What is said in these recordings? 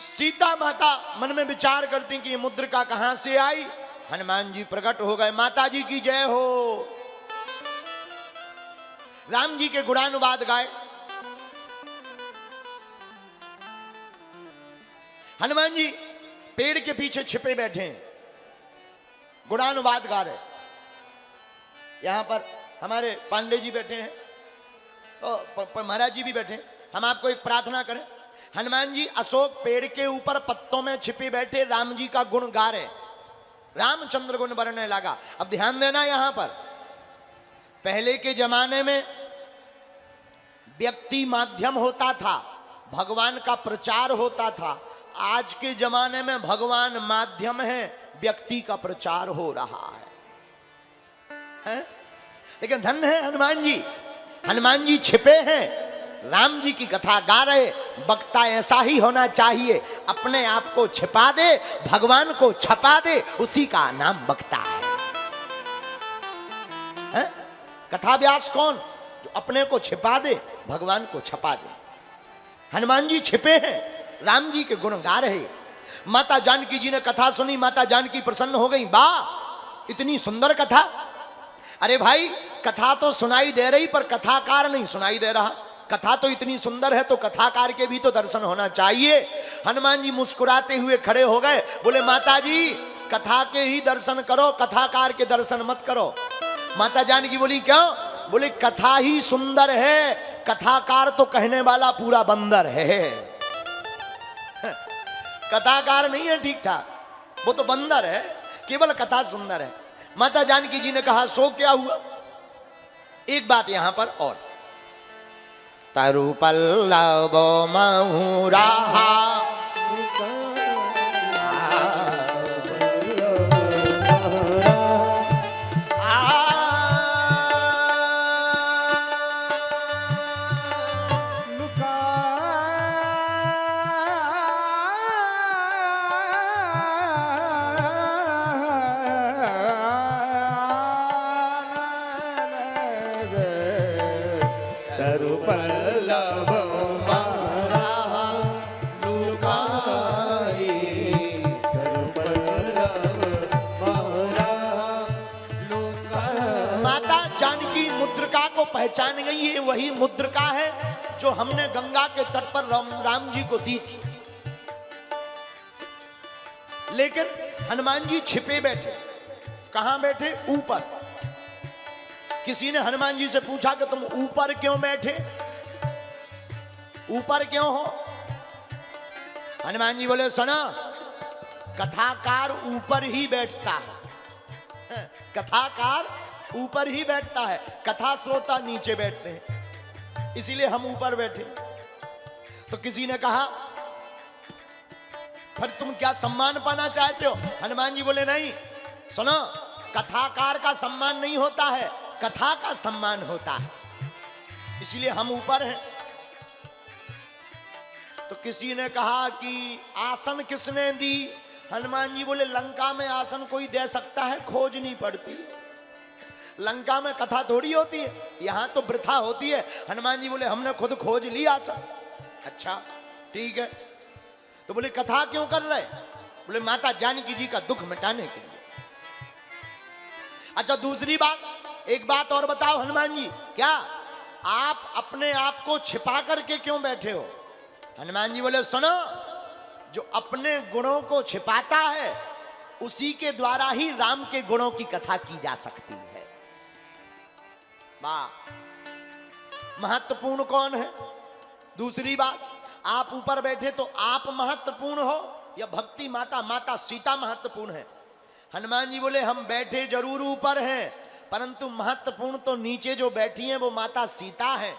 सीता माता मन में विचार करती कि ये मुद्रिका कहां से आई। हनुमान जी प्रकट हो गए, माता जी की जय हो। राम जी के गुणानुवाद गाए। हनुमान जी पेड़ के पीछे छिपे बैठे हैं, गुणानुवाद गा रहे। यहां पर हमारे पांडे जी बैठे हैं और महाराज जी भी बैठे हैं। हम आपको एक प्रार्थना करें। हनुमान जी अशोक पेड़ के ऊपर पत्तों में छिपे बैठे राम जी का गुण गा रहे। रामचंद्र गुण बरने लगा। अब ध्यान देना, यहां पर पहले के जमाने में व्यक्ति माध्यम होता था, भगवान का प्रचार होता था। आज के जमाने में भगवान माध्यम है, व्यक्ति का प्रचार हो रहा है? लेकिन धन्य है हनुमान जी। हनुमान जी छिपे हैं, राम जी की कथा गा रहे। वक्ता ऐसा ही होना चाहिए, अपने आप को छिपा दे, भगवान को छपा दे, उसी का नाम वक्ता है? कथा व्यास कौन? जो अपने को छिपा दे, भगवान को छपा दे। हनुमान जी छिपे हैं, राम जी के गुण गा रहे। माता जानकी जी ने कथा सुनी, माता जानकी प्रसन्न हो गई। वाह, इतनी सुंदर कथा। अरे भाई, कथा तो सुनाई दे रही पर कथाकार नहीं सुनाई दे रहा। कथा तो इतनी सुंदर है तो कथाकार के भी तो दर्शन होना चाहिए। हनुमान जी मुस्कुराते हुए खड़े हो गए, बोले माता जी कथा के ही दर्शन करो, कथाकार के दर्शन मत करो। माता जानकी बोली क्यों? बोले कथा ही सुंदर है, कथाकार तो कहने वाला पूरा बंदर है। कथाकार नहीं है ठीक ठाक, वो तो बंदर है, केवल कथा सुंदर है। माता जानकी जी ने कहा सो क्या हुआ? एक बात यहां पर और, तरु पल्लव महुराहा पहचान गई। ये वही मुद्रिका है जो हमने गंगा के तट पर राम जी को दी थी। लेकिन हनुमान जी छिपे बैठे। कहां बैठे? ऊपर। किसी ने हनुमान जी से पूछा कि तुम ऊपर क्यों बैठे, ऊपर क्यों हो? हनुमान जी बोले सुना, कथाकार ऊपर ही बैठता है। कथाकार ऊपर ही बैठता है, कथा श्रोता नीचे बैठते हैं, इसीलिए हम ऊपर बैठे। तो किसी ने कहा फिर तुम क्या सम्मान पाना चाहते हो? हनुमान जी बोले नहीं, सुनो, कथाकार का सम्मान नहीं होता है, कथा का सम्मान होता है, इसीलिए हम ऊपर हैं। तो किसी ने कहा कि आसन किसने दी? हनुमान जी बोले लंका में आसन कोई दे सकता है, खोजनी पड़ती। लंका में कथा थोड़ी होती है, यहां तो वृथा होती है। हनुमान जी बोले हमने खुद खोज लिया आसन। अच्छा ठीक है, तो बोले कथा क्यों कर रहे? बोले माता जानकी जी का दुख मिटाने के लिए। अच्छा दूसरी बात, एक बात और बताओ हनुमान जी, क्या आप अपने आप को छिपा करके क्यों बैठे हो? हनुमान जी बोले सुनो, जो अपने गुणों को छिपाता है उसी के द्वारा ही राम के गुणों की कथा की जा सकती है। वाह, महत्वपूर्ण कौन है? दूसरी बात, आप ऊपर बैठे तो आप महत्वपूर्ण हो या भक्ति माता माता सीता महत्वपूर्ण है? हनुमान जी बोले हम बैठे जरूर ऊपर हैं, परंतु महत्वपूर्ण तो नीचे जो बैठी हैं वो माता सीता है।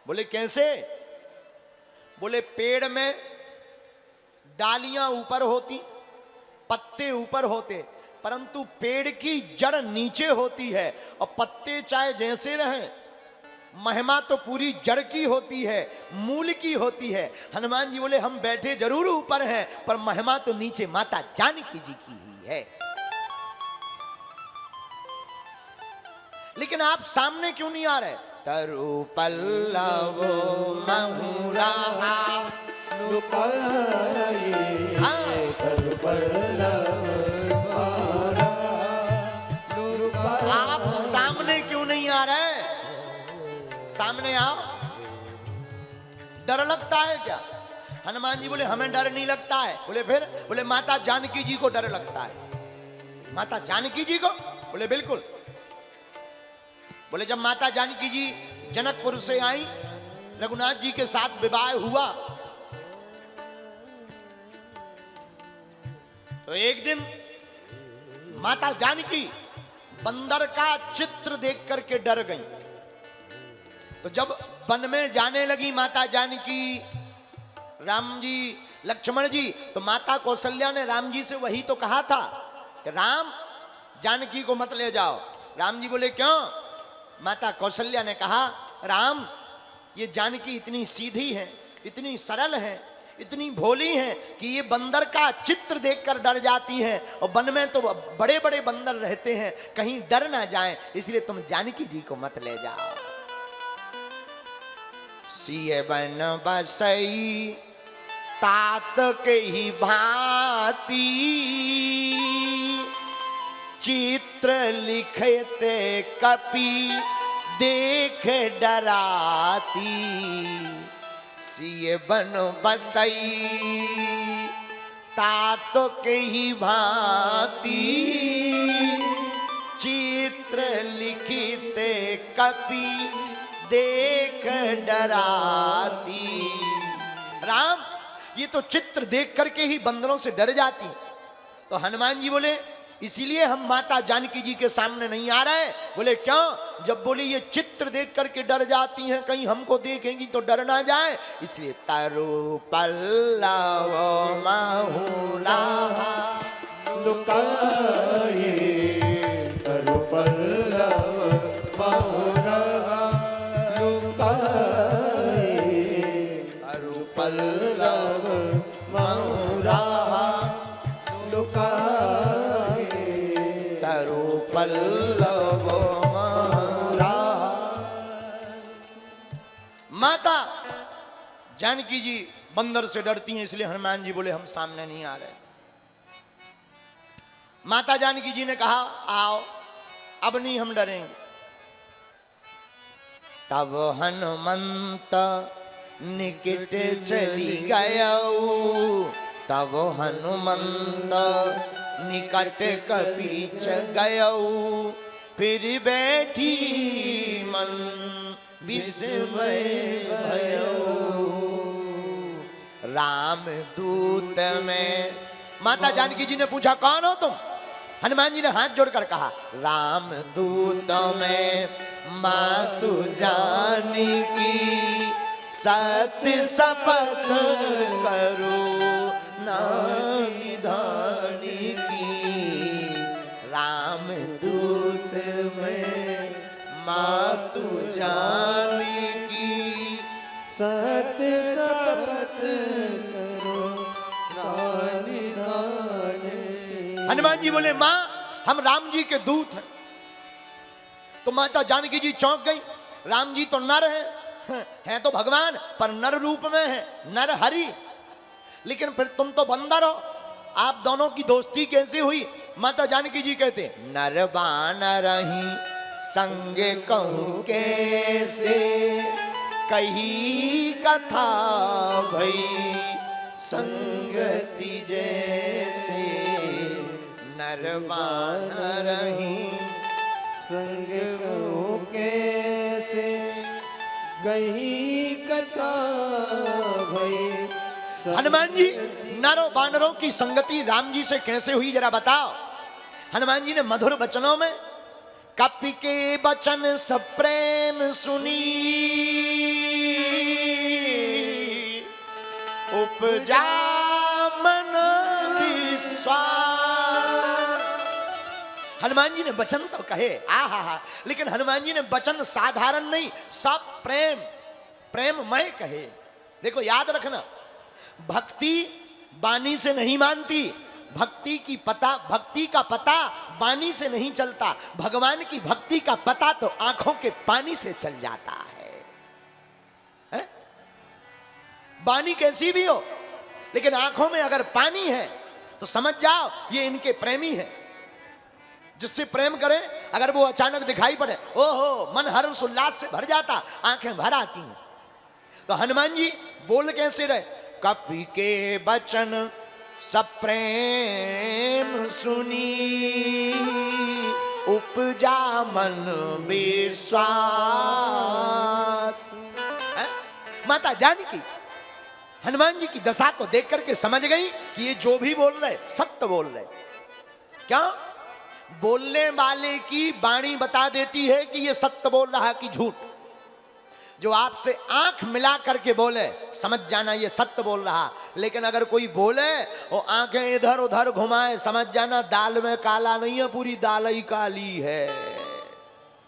बोले कैसे? बोले पेड़ में डालियां ऊपर होती, पत्ते ऊपर होते, परंतु पेड़ की जड़ नीचे होती है और पत्ते चाहे जैसे रहें, महिमा तो पूरी जड़ की होती है, मूल की होती है। हनुमान जी बोले हम बैठे जरूर ऊपर हैं, पर महिमा तो नीचे माता जानकी जी की ही है। लेकिन आप सामने क्यों नहीं आ रहे? तरु पल्लव महुराहा लुकाई आप सामने क्यों नहीं आ रहे? सामने आओ। डर लगता है क्या? हनुमान जी बोले हमें डर नहीं लगता है। बोले फिर? बोले माता जानकी जी को डर लगता है। माता जानकी जी को? बोले बिल्कुल। बोले जब माता जानकी जी जनकपुर से आई, रघुनाथ जी के साथ विवाह हुआ, तो एक दिन माता जानकी बंदर का चित्र देख करके डर गई। तो जब वन में जाने लगी माता जानकी, राम जी, लक्ष्मण जी, तो माता कौशल्या ने राम जी से वही तो कहा था कि राम जानकी को मत ले जाओ। राम जी बोले क्यों? माता कौशल्या ने कहा राम, ये जानकी इतनी सीधी है, इतनी सरल है, इतनी भोली है कि ये बंदर का चित्र देखकर डर जाती है, और वन में तो बड़े बड़े बंदर रहते हैं, कहीं डर ना जाए, इसलिए तुम जानकी जी को मत ले जाओ। सिय बन बसई तात के ही भांति, चित्र लिखते कपि देख डराती। सिय बन बसई तात के ही भांति, चित्र लिखते कपि देख डराती। राम, ये तो चित्र देख करके ही बंदरों से डर जाती। तो हनुमान जी बोले इसीलिए हम माता जानकी जी के सामने नहीं आ रहे। बोले क्यों? जब बोले ये चित्र देख करके डर जाती हैं, कहीं हमको देखेंगी तो डर ना जाए, इसलिए तरु पल्लव माहुला लुकाए, तरु पल्लव माहुला लुकाए, तरु पल्लव माहुला लुकाए, तरु पल्लव माहुला। माता जानकी जी बंदर से डरती हैं, इसलिए हनुमान जी बोले हम सामने नहीं आ रहे। माता जानकी जी ने कहा आओ, अब नहीं हम डरेंगे। तब हनुमंत निकट चली गयऊ, तब हनुमंत निकट कपीच गयऊ, फिर बैठी मन विस्मय भयऊ। राम दूत में माता जानकी जी ने पूछा कौन हो तुम? हनुमान जी ने हाथ जोड़कर कहा राम दूत में मातु जानकी, सत्य शपथ करो नानिधानी की। राम दूत में मातु जानकी, सत्य शपथ करो नानिधानी। हनुमान जी बोले मां, हम राम जी के दूत हैं। तो माता जानकी जी चौंक गई। राम जी तो नर हैं तो भगवान, पर नर रूप में है, नर हरि। लेकिन फिर तुम तो बंदर हो, आप दोनों की दोस्ती कैसे हुई? माता जानकी जी कहते नर बानर ही संग कहूं कैसे, कही कथा भई संगति जैसे। नर बानर ही संग कहूं कैसे, कही कथा भई। हनुमान जी नरों बानरों की संगति राम जी से कैसे हुई जरा बताओ। हनुमान जी ने मधुर वचनों में कपि के वचन सब प्रेम सुनी, उपजा मन विश्वास। हनुमान जी ने वचन तो कहे आहा, लेकिन हनुमान जी ने वचन साधारण नहीं, सब प्रेम प्रेममय कहे। देखो याद रखना, भक्ति वाणी से नहीं मानती, भक्ति का पता वाणी से नहीं चलता। भगवान की भक्ति का पता तो आंखों के पानी से चल जाता है? वाणी कैसी भी हो, लेकिन आंखों में अगर पानी है तो समझ जाओ ये इनके प्रेमी है। जिससे प्रेम करें अगर वो अचानक दिखाई पड़े, ओहो, मन हर्ष उल्लास से भर जाता, आंखें भर आती हैं। तो हनुमान जी बोल कैसे रहे? कपि के बचन सब प्रेम सुनी, उपजा मन विश्वास। माता जानकी हनुमान जी की दशा को देख करके समझ गई कि ये जो भी बोल रहे सत्य बोल रहे। क्या? बोलने वाले की वाणी बता देती है कि ये सत्य बोल रहा है कि झूठ। जो आपसे आंख मिला करके बोले समझ जाना ये सत्य बोल रहा, लेकिन अगर कोई बोले और आंखें इधर उधर घुमाए समझ जाना दाल में काला नहीं है, पूरी दाल ही काली है।